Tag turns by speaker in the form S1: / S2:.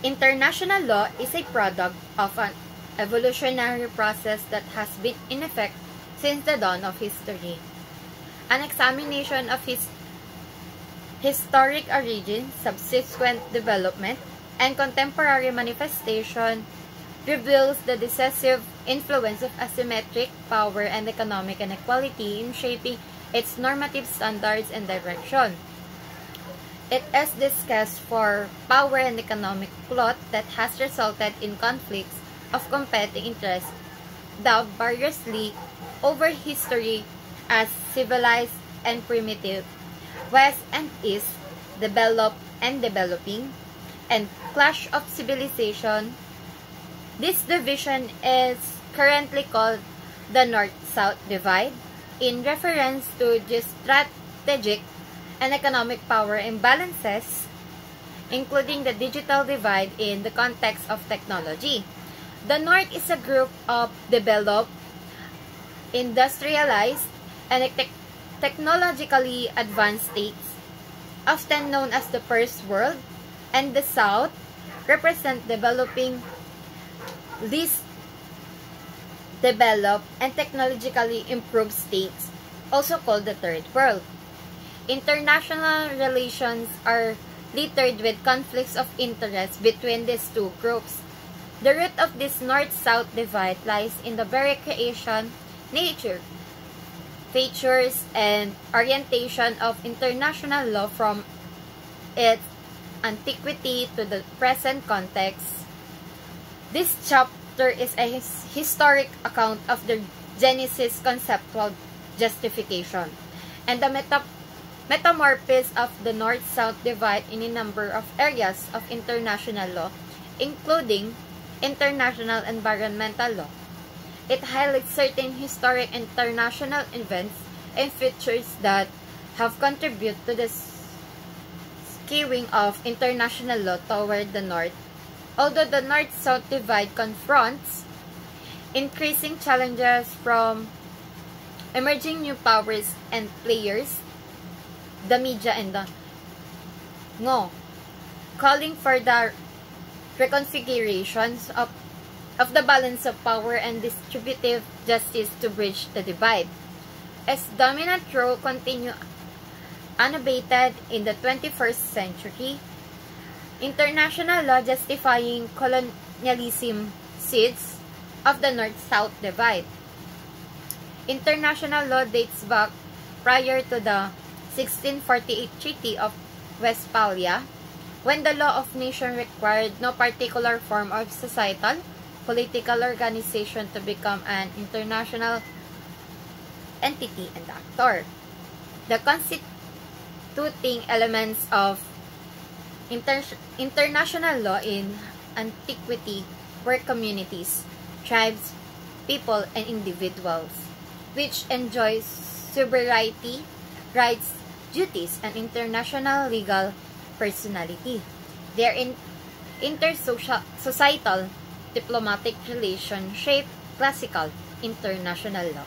S1: International law is a product of an evolutionary process that has been in effect since the dawn of history. An examination of his historic origin, subsequent development, and contemporary manifestation reveals the decisive influence of asymmetric power and economic inequality in shaping its normative standards and direction. It is discussed for power and economic plot that has resulted in conflicts of competing interests dubbed variously over history as civilized and primitive, West and East, developed and developing, and clash of civilization. This division is currently called the North-South Divide in reference to strategic and economic power imbalances, including the digital divide in the context of technology. The North is a group of developed, industrialized, and technologically advanced states, often known as the First World, and the South represent developing, least developed, and technologically improved states, also called the Third World. International relations are littered with conflicts of interest between these two groups. The root of this North-South divide lies in the very creation, nature, features, and orientation of international law from its antiquity to the present context. This chapter is a historic account of the genesis conceptual justification and the metamorphosis of the North-South divide in a number of areas of international law, including international environmental law. It highlights certain historic international events and features that have contributed to the skewing of international law toward the North. Although the North-South divide confronts increasing challenges from emerging new powers and players, the media and the calling for the reconfigurations of the balance of power and distributive justice to bridge the divide. As dominant role continue unabated in the 21st century, international law justifying colonialism seeds of the North-South divide. International law dates back prior to the 1648 Treaty of Westphalia, when the law of nation required no particular form of societal, political organization to become an international entity and actor. The constituting elements of international law in antiquity were communities, tribes, people, and individuals, which enjoy sovereignty, rights, duties, and international legal personality. Their intersocietal diplomatic relations shape classical international law.